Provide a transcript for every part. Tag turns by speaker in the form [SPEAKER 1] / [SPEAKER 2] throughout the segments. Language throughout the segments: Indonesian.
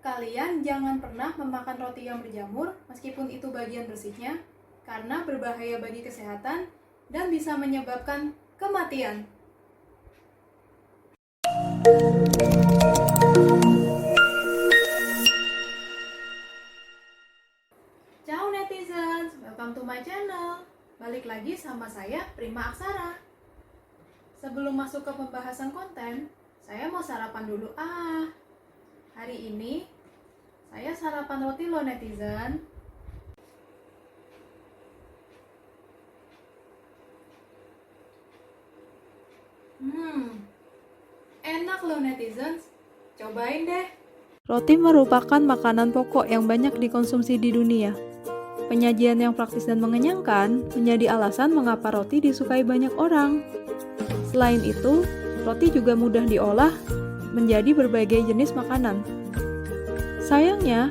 [SPEAKER 1] Kalian jangan pernah memakan roti yang berjamur meskipun itu bagian bersihnya, karena berbahaya bagi kesehatan dan bisa menyebabkan kematian. Ciao netizens, welcome to my channel. Balik lagi sama saya, Prima Aksara. Sebelum masuk ke pembahasan konten, saya mau sarapan dulu. Hari ini saya sarapan roti loh netizen. Enak loh netizens. Cobain deh.
[SPEAKER 2] Roti merupakan makanan pokok yang banyak dikonsumsi di dunia. Penyajian yang praktis dan mengenyangkan menjadi alasan mengapa roti disukai banyak orang. Selain itu, roti juga mudah diolah menjadi berbagai jenis makanan. Sayangnya,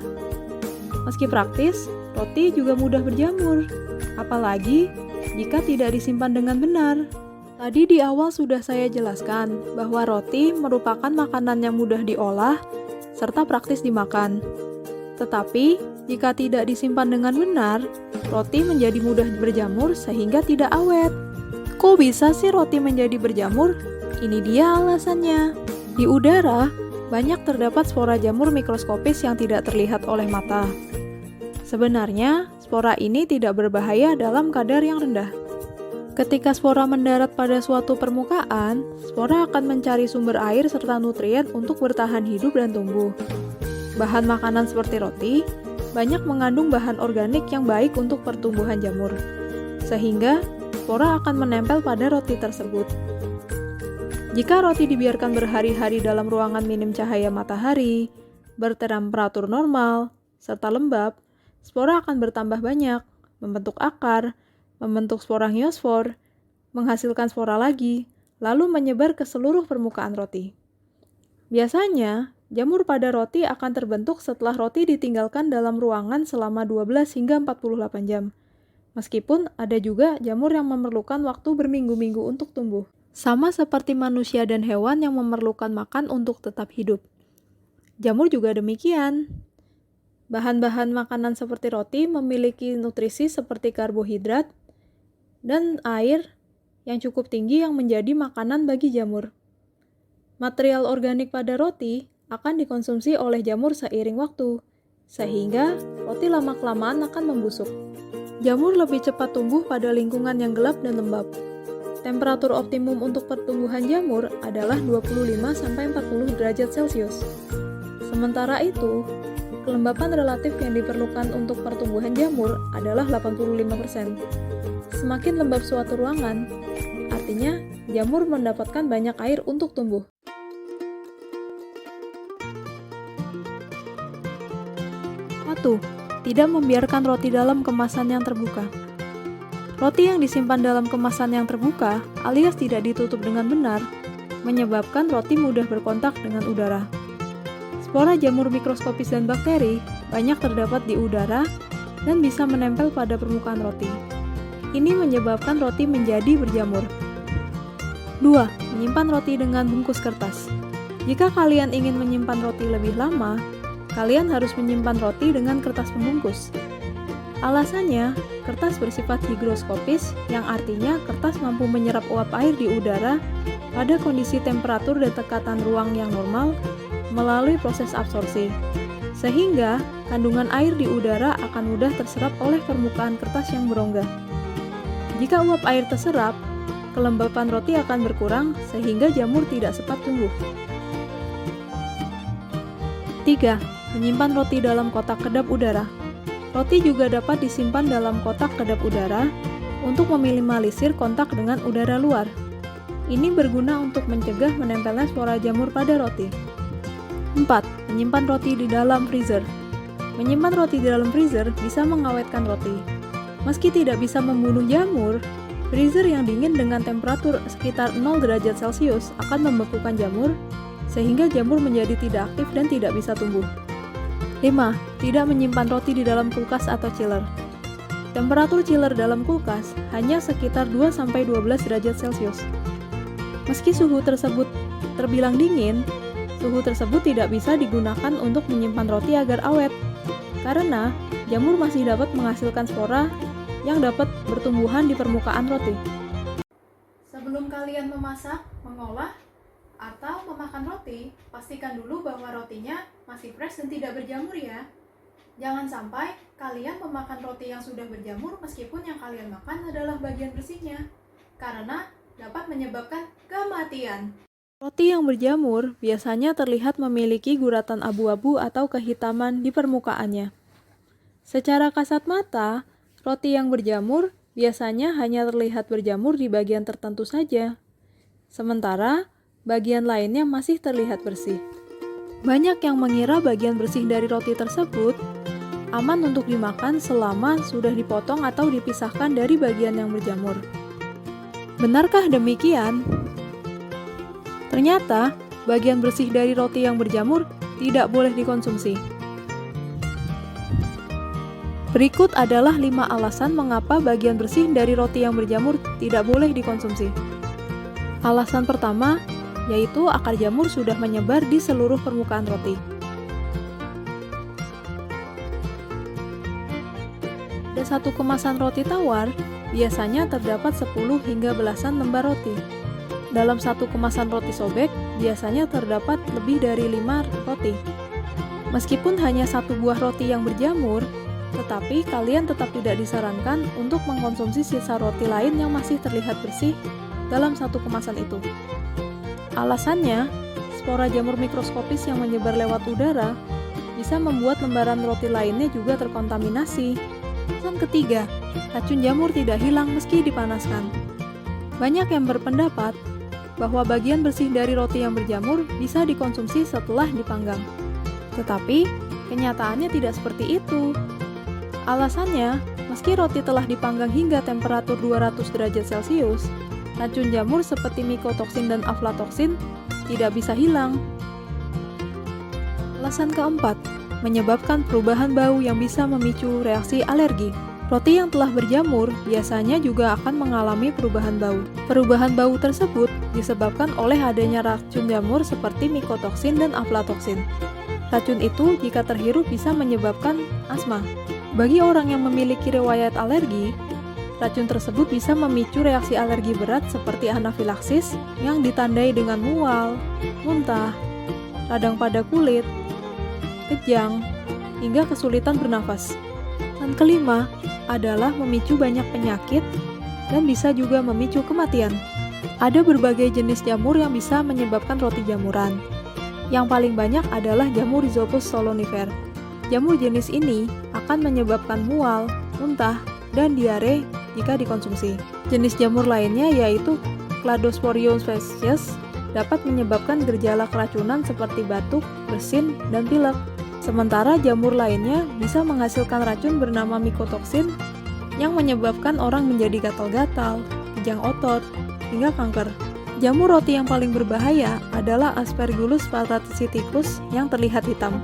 [SPEAKER 2] meski praktis, roti juga mudah berjamur, apalagi jika tidak disimpan dengan benar. Tadi di awal sudah saya jelaskan bahwa roti merupakan makanan yang mudah diolah serta praktis dimakan. Tetapi, jika tidak disimpan dengan benar, roti menjadi mudah berjamur sehingga tidak awet. Kok bisa sih roti menjadi berjamur? Ini dia alasannya. Di udara, banyak terdapat spora jamur mikroskopis yang tidak terlihat oleh mata. Sebenarnya, spora ini tidak berbahaya dalam kadar yang rendah. Ketika spora mendarat pada suatu permukaan, spora akan mencari sumber air serta nutrien untuk bertahan hidup dan tumbuh. Bahan makanan seperti roti banyak mengandung bahan organik yang baik untuk pertumbuhan jamur, sehingga spora akan menempel pada roti tersebut. Jika roti dibiarkan berhari-hari dalam ruangan minim cahaya matahari, bertemperatur normal, serta lembab, spora akan bertambah banyak, membentuk akar, membentuk spora heliosfor, menghasilkan spora lagi, lalu menyebar ke seluruh permukaan roti. Biasanya, jamur pada roti akan terbentuk setelah roti ditinggalkan dalam ruangan selama 12 hingga 48 jam. Meskipun ada juga jamur yang memerlukan waktu berminggu-minggu untuk tumbuh. Sama seperti manusia dan hewan yang memerlukan makan untuk tetap hidup. Jamur juga demikian. Bahan-bahan makanan seperti roti memiliki nutrisi seperti karbohidrat dan air yang cukup tinggi yang menjadi makanan bagi jamur. Material organik pada roti akan dikonsumsi oleh jamur seiring waktu, sehingga roti lama-kelamaan akan membusuk. Jamur lebih cepat tumbuh pada lingkungan yang gelap dan lembab. Temperatur optimum untuk pertumbuhan jamur adalah 25-40 derajat Celcius. Sementara itu, kelembapan relatif yang diperlukan untuk pertumbuhan jamur adalah 85%. Semakin lembab suatu ruangan, artinya jamur mendapatkan banyak air untuk tumbuh. Satu, tidak membiarkan roti dalam kemasan yang terbuka. Roti yang disimpan dalam kemasan yang terbuka alias tidak ditutup dengan benar menyebabkan roti mudah berkontak dengan udara. Spora jamur mikroskopis dan bakteri banyak terdapat di udara dan bisa menempel pada permukaan roti. Ini menyebabkan roti menjadi berjamur. 2. Menyimpan roti dengan bungkus kertas. Jika kalian ingin menyimpan roti lebih lama, kalian harus menyimpan roti dengan kertas pembungkus. Alasannya, kertas bersifat higroskopis, yang artinya kertas mampu menyerap uap air di udara pada kondisi temperatur dan tekanan ruang yang normal melalui proses absorpsi, sehingga kandungan air di udara akan mudah terserap oleh permukaan kertas yang berongga. Jika uap air terserap, kelembapan roti akan berkurang sehingga jamur tidak cepat tumbuh. 3. Menyimpan roti dalam kotak kedap udara. Roti juga dapat disimpan dalam kotak kedap udara untuk meminimalisir kontak dengan udara luar. Ini berguna untuk mencegah menempelnya spora jamur pada roti. 4. Menyimpan roti di dalam freezer. Menyimpan roti di dalam freezer bisa mengawetkan roti. Meski tidak bisa membunuh jamur, freezer yang dingin dengan temperatur sekitar 0 derajat Celcius akan membekukan jamur, sehingga jamur menjadi tidak aktif dan tidak bisa tumbuh. 5. Tidak menyimpan roti di dalam kulkas atau chiller. Temperatur chiller dalam kulkas hanya sekitar 2-12 derajat Celcius. Meski suhu tersebut terbilang dingin, Suhu tersebut tidak bisa digunakan untuk menyimpan roti agar awet, karena jamur masih dapat menghasilkan spora yang dapat bertumbuhan di permukaan roti.
[SPEAKER 1] Sebelum kalian memasak, mengolah, atau memakan roti, pastikan dulu bahwa rotinya masih fresh dan tidak berjamur ya. Jangan sampai kalian memakan roti yang sudah berjamur meskipun yang kalian makan adalah bagian bersihnya, karena dapat menyebabkan kematian.
[SPEAKER 2] Roti yang berjamur biasanya terlihat memiliki guratan abu-abu atau kehitaman di permukaannya. Secara kasat mata, roti yang berjamur biasanya hanya terlihat berjamur di bagian tertentu saja, sementara bagian lainnya masih terlihat bersih. Banyak yang mengira bagian bersih dari roti tersebut aman untuk dimakan selama sudah dipotong atau dipisahkan dari bagian yang berjamur. Benarkah demikian? Ternyata, bagian bersih dari roti yang berjamur tidak boleh dikonsumsi. Berikut adalah 5 alasan mengapa bagian bersih dari roti yang berjamur tidak boleh dikonsumsi. Alasan pertama, yaitu akar jamur sudah menyebar di seluruh permukaan roti. Pada satu kemasan roti tawar, biasanya terdapat 10 hingga belasan lembar roti. Dalam satu kemasan roti sobek, biasanya terdapat lebih dari 5 roti. Meskipun hanya satu buah roti yang berjamur, tetapi kalian tetap tidak disarankan untuk mengkonsumsi sisa roti lain yang masih terlihat bersih dalam satu kemasan itu. Alasannya, spora jamur mikroskopis yang menyebar lewat udara bisa membuat lembaran roti lainnya juga terkontaminasi. Alasan ketiga, racun jamur tidak hilang meski dipanaskan. Banyak yang berpendapat bahwa bagian bersih dari roti yang berjamur bisa dikonsumsi setelah dipanggang. Tetapi, kenyataannya tidak seperti itu. Alasannya, meski roti telah dipanggang hingga temperatur 200 derajat Celcius, racun jamur seperti mikotoksin dan aflatoksin tidak bisa hilang. Alasan keempat, menyebabkan perubahan bau yang bisa memicu reaksi alergi. Roti yang telah berjamur biasanya juga akan mengalami perubahan bau. Perubahan bau tersebut disebabkan oleh adanya racun jamur seperti mikotoksin dan aflatoksin. Racun itu jika terhirup bisa menyebabkan asma. Bagi orang yang memiliki riwayat alergi, racun tersebut bisa memicu reaksi alergi berat seperti anafilaksis yang ditandai dengan mual, muntah, radang pada kulit, kejang, hingga kesulitan bernafas. Dan kelima adalah memicu banyak penyakit dan bisa juga memicu kematian. Ada berbagai jenis jamur yang bisa menyebabkan roti jamuran. Yang paling banyak adalah jamur Rhizopus solonifer. Jamur jenis ini akan menyebabkan mual, muntah, dan diare jika dikonsumsi. Jenis jamur lainnya yaitu Cladosporium species dapat menyebabkan gejala keracunan seperti batuk, bersin, dan pilek. Sementara jamur lainnya bisa menghasilkan racun bernama mikotoksin yang menyebabkan orang menjadi gatal-gatal, kejang otot, hingga kanker. Jamur roti yang paling berbahaya adalah Aspergillus parasiticus yang terlihat hitam.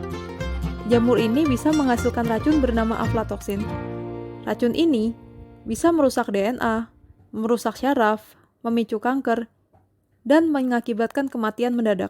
[SPEAKER 2] Jamur ini bisa menghasilkan racun bernama aflatoksin. Racun ini bisa merusak DNA, merusak syaraf, memicu kanker, dan mengakibatkan kematian mendadak.